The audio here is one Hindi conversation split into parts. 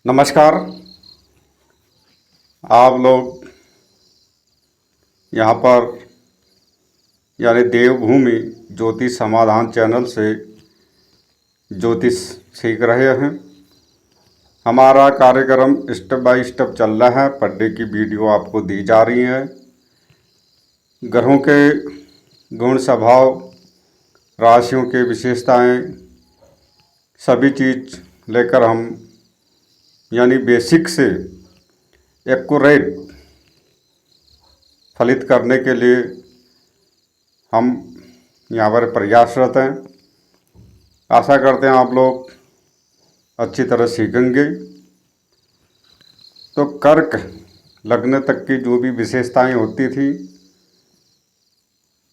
नमस्कार। आप लोग यहाँ पर यानी देवभूमि ज्योतिष समाधान चैनल से ज्योतिष सीख रहे हैं। हमारा कार्यक्रम स्टेप बाय स्टेप चल रहा है। पर डे की वीडियो आपको दी जा रही है। ग्रहों के गुण, स्वभाव, राशियों के विशेषताएं, सभी चीज़ लेकर हम यानी बेसिक से एक्यूरेट फलित करने के लिए हम यहाँ पर प्रयासरत हैं। आशा करते हैं आप लोग अच्छी तरह सीखेंगे। तो कर्क लग्न तक की जो भी विशेषताएं होती थी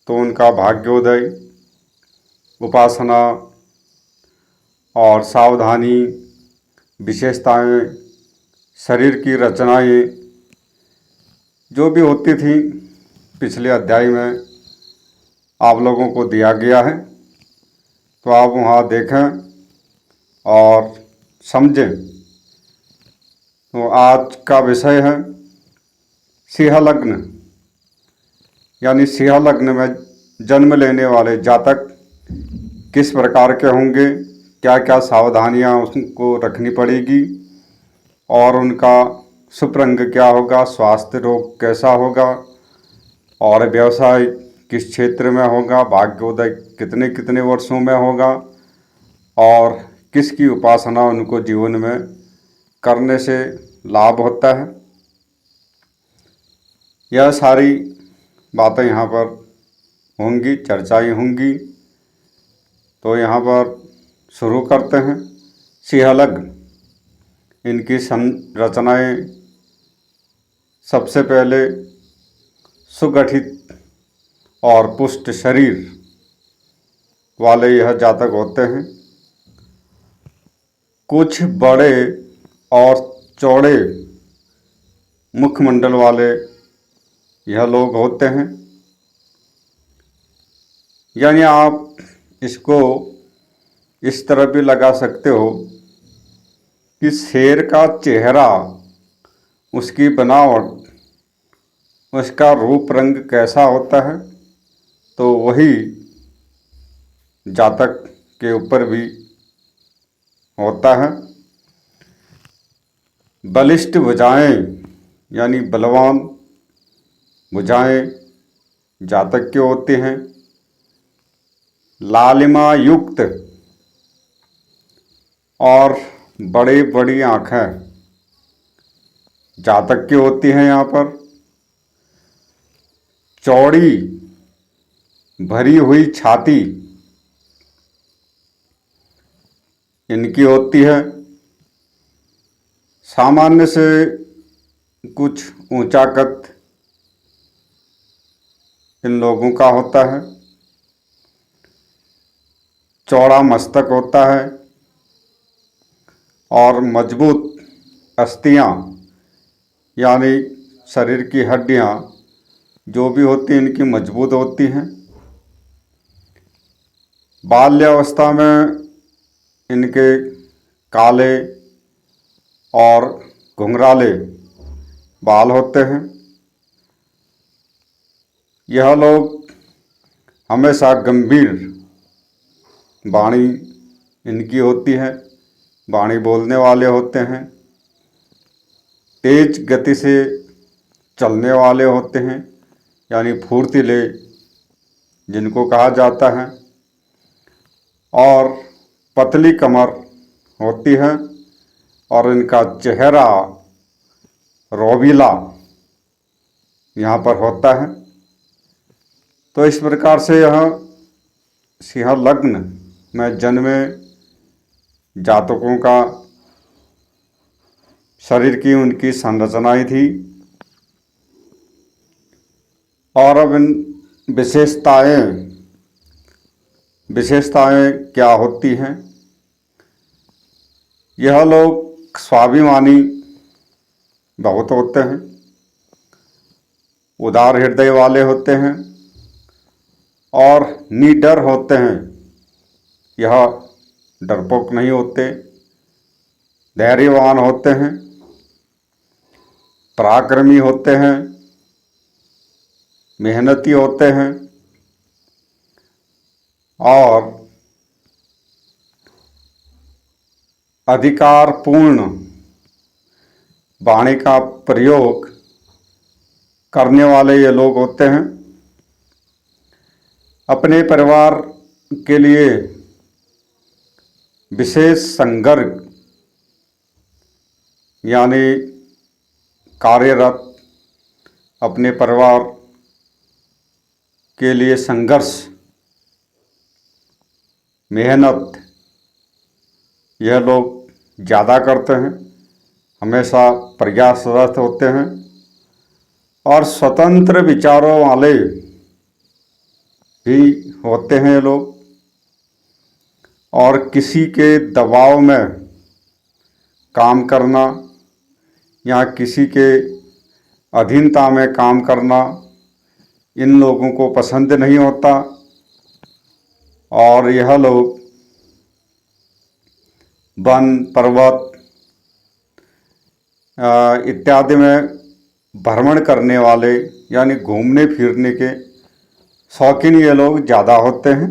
तो उनका भाग्योदय, उपासना और सावधानी, विशेषताएं, शरीर की रचनाएं जो भी होती थी पिछले अध्याय में आप लोगों को दिया गया है। तो आप वहाँ देखें और समझें। तो आज का विषय है सिंह लग्न, यानी सिंह लग्न में जन्म लेने वाले जातक किस प्रकार के होंगे, क्या क्या सावधानियां उनको रखनी पड़ेगी और उनका शुभ रंग क्या होगा, स्वास्थ्य रोग कैसा होगा और व्यवसाय किस क्षेत्र में होगा, भाग्योदय कितने कितने वर्षों में होगा और किसकी उपासना उनको जीवन में करने से लाभ होता है। यह सारी बातें यहाँ पर होंगी, चर्चाएं होंगी। तो यहाँ पर शुरू करते हैं। सिंह लग्न, इनकी संरचनाएं सबसे पहले सुगठित और पुष्ट शरीर वाले यह जातक होते हैं। कुछ बड़े और चौड़े मुखमंडल वाले यह लोग होते हैं। यानी आप इसको इस तरह भी लगा सकते हो कि शेर का चेहरा, उसकी बनावट, उसका रूप रंग कैसा होता है तो वही जातक के ऊपर भी होता है। बलिष्ठ भुजाएं यानी बलवान भुजाएं जातक की होती हैं। लालिमा युक्त और बड़ी बड़ी आँखें जातक की होती हैं। यहाँ पर चौड़ी भरी हुई छाती इनकी होती है। सामान्य से कुछ ऊंचा कद इन लोगों का होता है। चौड़ा मस्तक होता है और मजबूत अस्थियां यानी शरीर की हड्डियां जो भी होती हैं इनकी मजबूत होती हैं। बाल्यावस्था में इनके काले और घुंघराले बाल होते हैं। यह लोग हमेशा गंभीर वाणी इनकी होती है, वाणी बोलने वाले होते हैं। तेज गति से चलने वाले होते हैं यानी फुर्तीले जिनको कहा जाता है। और पतली कमर होती है और इनका चेहरा रोबीला यहाँ पर होता है। तो इस प्रकार से यह सिंह लग्न में जन्मे जातकों का शरीर की उनकी संरचनाएं थी। और अब इन विशेषताएं क्या होती हैं। यह लोग स्वाभिमानी बहुत होते हैं, उदार हृदय वाले होते हैं और निडर होते हैं। यह डरपोक नहीं होते, धैर्यवान होते हैं, पराक्रमी होते हैं, मेहनती होते हैं और अधिकारपूर्ण वाणी का प्रयोग करने वाले ये लोग होते हैं। अपने परिवार के लिए विशेष संघर्ष यानी कार्यरत, अपने परिवार के लिए संघर्ष, मेहनत यह लोग ज़्यादा करते हैं, हमेशा प्रयासरत होते हैं और स्वतंत्र विचारों वाले भी होते हैं ये लोग, और किसी के दबाव में काम करना या किसी के अधीनता में काम करना इन लोगों को पसंद नहीं होता। और यह लोग वन पर्वत इत्यादि में भ्रमण करने वाले यानी घूमने फिरने के शौकीन ये लोग ज़्यादा होते हैं।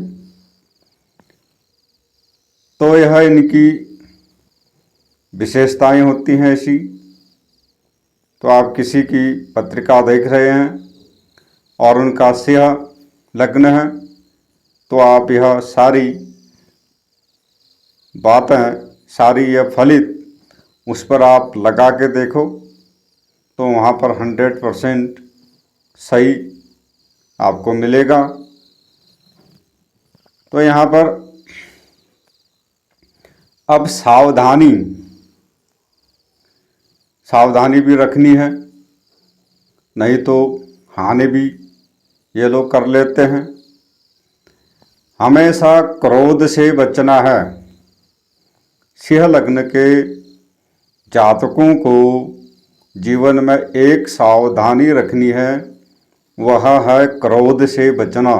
तो यह इनकी विशेषताएं होती हैं ऐसी। तो आप किसी की पत्रिका देख रहे हैं और उनका सिंह लग्न है, तो आप यह सारी बातें, सारी यह फलित उस पर आप लगा के देखो तो वहाँ पर 100% सही आपको मिलेगा। तो यहाँ पर अब सावधानी भी रखनी है, नहीं तो हानि भी ये लोग कर लेते हैं। हमेशा क्रोध से बचना है। सिंह लग्न के जातकों को जीवन में एक सावधानी रखनी है, वह है क्रोध से बचना।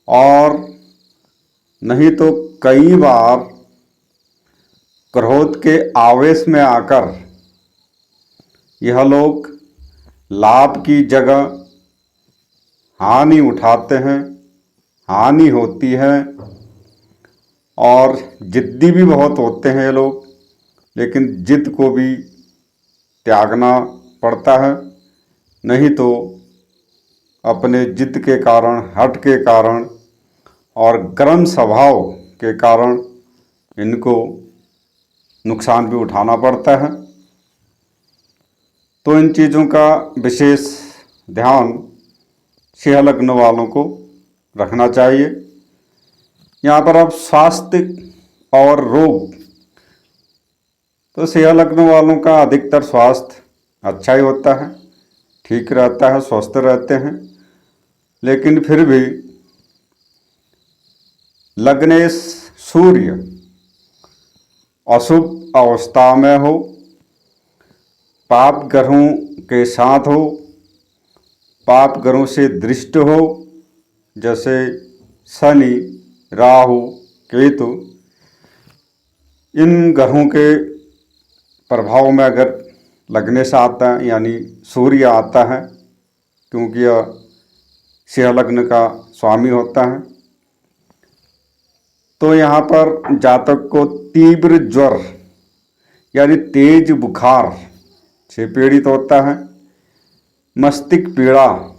और नहीं तो कई बार क्रोध के आवेश में आकर यह लोग लाभ की जगह हानि उठाते हैं, हानि होती है। और जिद्दी भी बहुत होते हैं ये लोग, लेकिन जिद को भी त्यागना पड़ता है, नहीं तो अपने जिद के कारण, हट के कारण और गर्म स्वभाव के कारण इनको नुकसान भी उठाना पड़ता है। तो इन चीज़ों का विशेष ध्यान सिंह लग्न वालों को रखना चाहिए। यहाँ पर अब स्वास्थ्य और रोग, तो सिंह लग्न वालों का अधिकतर स्वास्थ्य अच्छा ही होता है, ठीक रहता है, स्वस्थ रहते हैं। लेकिन फिर भी लग्नेश सूर्य अशुभ अवस्था में हो, पाप ग्रहों के साथ हो, पाप ग्रहों से दृष्ट हो, जैसे शनि, राहु, केतु, इन ग्रहों के प्रभाव में अगर लगने से आता है यानी सूर्य आता है, क्योंकि यह सिंह लग्न का स्वामी होता है, तो यहाँ पर जातक को तीव्र ज्वर यानी तेज बुखार से पीड़ित होता है। मस्तिष्क पीड़ा,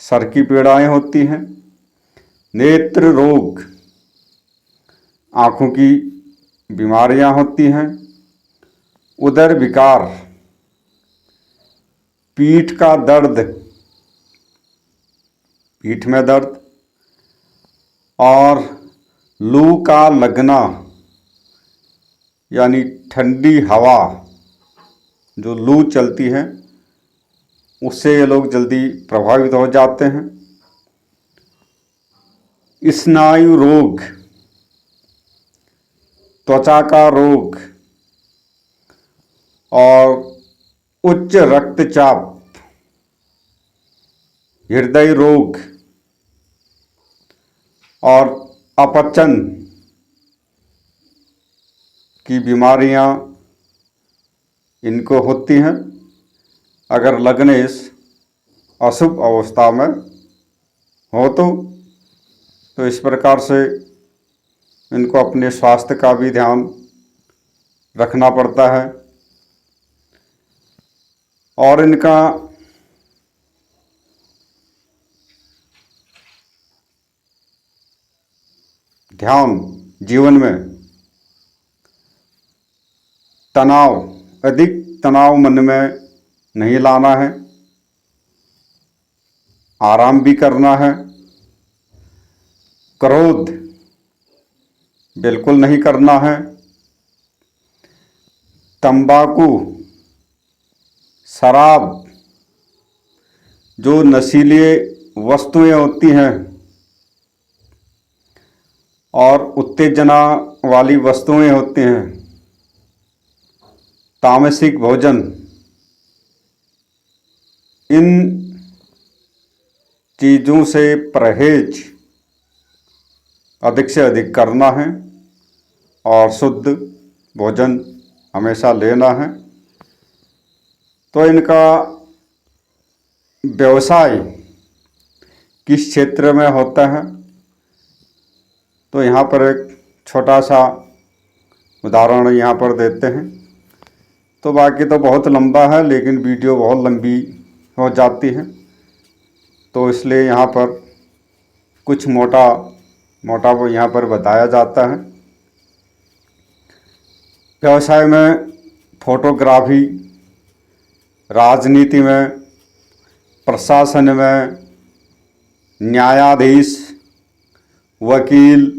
सर की पीड़ाएँ होती हैं। नेत्र रोग, आँखों की बीमारियाँ होती हैं। उदर विकार, पीठ का दर्द, पीठ में दर्द, और लू का लगना यानी ठंडी हवा जो लू चलती है उससे ये लोग जल्दी प्रभावित हो जाते हैं। स्नायु रोग, त्वचा का रोग और उच्च रक्तचाप, हृदय रोग और अपचन की बीमारियां इनको होती हैं अगर लग्न इस अशुभ अवस्था में हो तो इस प्रकार से इनको अपने स्वास्थ्य का भी ध्यान रखना पड़ता है। और इनका ध्यान जीवन में अधिक तनाव मन में नहीं लाना है, आराम भी करना है, क्रोध बिल्कुल नहीं करना है, तंबाकू, शराब, जो नशीली वस्तुएं होती हैं और उत्तेजना वाली वस्तुएं होती हैं, तामसिक भोजन, इन चीज़ों से परहेज अधिक से अधिक करना है और शुद्ध भोजन हमेशा लेना है। तो इनका व्यवसाय किस क्षेत्र में होता है, तो यहाँ पर एक छोटा सा उदाहरण यहाँ पर देते हैं। तो बाकी तो बहुत लंबा है, लेकिन वीडियो बहुत लंबी हो जाती है, तो इसलिए यहाँ पर कुछ मोटा वो यहाँ पर बताया जाता है। व्यवसाय में फोटोग्राफी, राजनीति में, प्रशासन में, न्यायाधीश, वकील,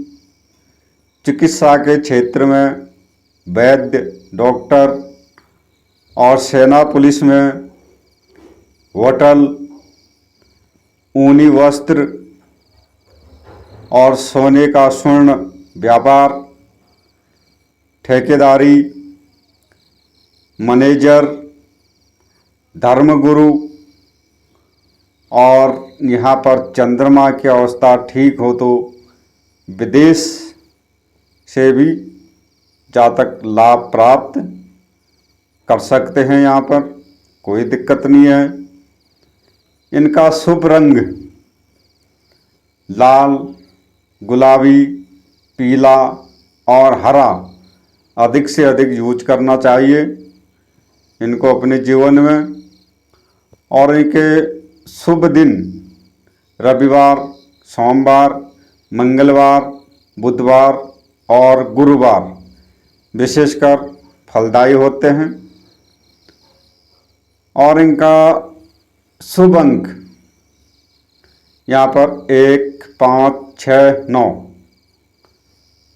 चिकित्सा के क्षेत्र में, वैद्य, डॉक्टर और सेना पुलिस में, होटल, ऊनी वस्त्र और सोने का स्वर्ण व्यापार, ठेकेदारी, मैनेजर, धर्मगुरु, और यहाँ पर चंद्रमा की अवस्था ठीक हो तो विदेश से भी जातक लाभ प्राप्त कर सकते हैं। यहाँ पर कोई दिक्कत नहीं है। इनका शुभ रंग लाल, गुलाबी, पीला और हरा अधिक से अधिक यूज करना चाहिए इनको अपने जीवन में। और इनके शुभ दिन रविवार, सोमवार, मंगलवार, बुधवार और गुरुवार विशेषकर फलदायी होते हैं। और इनका शुभ अंक यहाँ पर 1, 5, 6, 9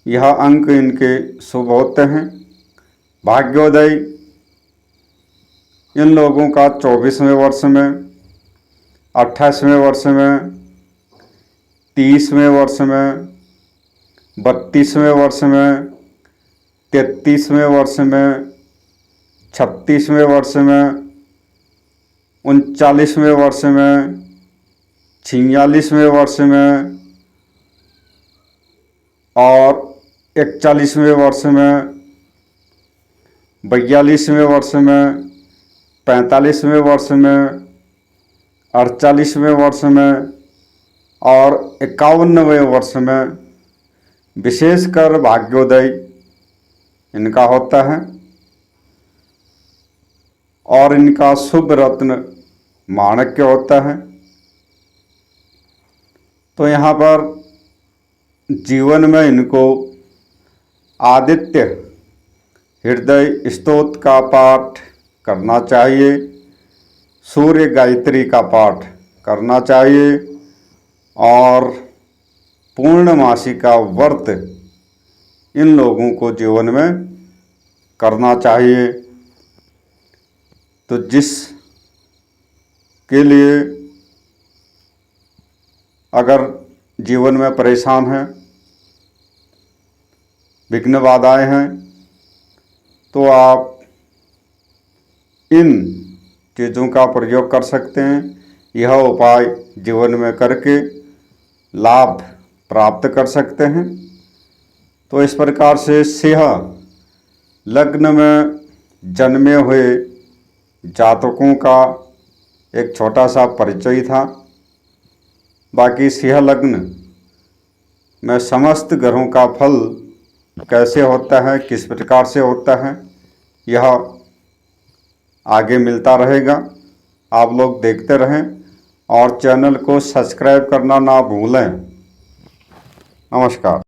यह अंक इनके शुभ होते हैं। भाग्योदय इन लोगों का 24वें वर्ष में, 28वें वर्ष में, 30वें वर्ष में, 32वें वर्ष में, 33वें वर्ष में, 36वें वर्ष में, 39वें वर्ष में, 46वें वर्ष में और 41वें वर्ष में, 42वें वर्ष में, 45वें वर्ष में, 48वें वर्ष में और 51वें वर्ष में विशेषकर भाग्योदय इनका होता है। और इनका शुभ रत्न माणिक्य होता है। तो यहाँ पर जीवन में इनको आदित्य हृदय स्तोत्र का पाठ करना चाहिए, सूर्य गायत्री का पाठ करना चाहिए और पूर्णमासी का व्रत इन लोगों को जीवन में करना चाहिए। तो जिस के लिए अगर जीवन में परेशान हैं, विघ्न बाधाएं हैं, तो आप इन चीज़ों का प्रयोग कर सकते हैं। यह उपाय जीवन में करके लाभ प्राप्त कर सकते हैं। तो इस प्रकार से सिंह लग्न में जन्मे हुए जातकों का एक छोटा सा परिचय था। बाकी सिंह लग्न में समस्त ग्रहों का फल कैसे होता है, किस प्रकार से होता है, यह आगे मिलता रहेगा। आप लोग देखते रहें और चैनल को सब्सक्राइब करना ना भूलें। नमस्कार।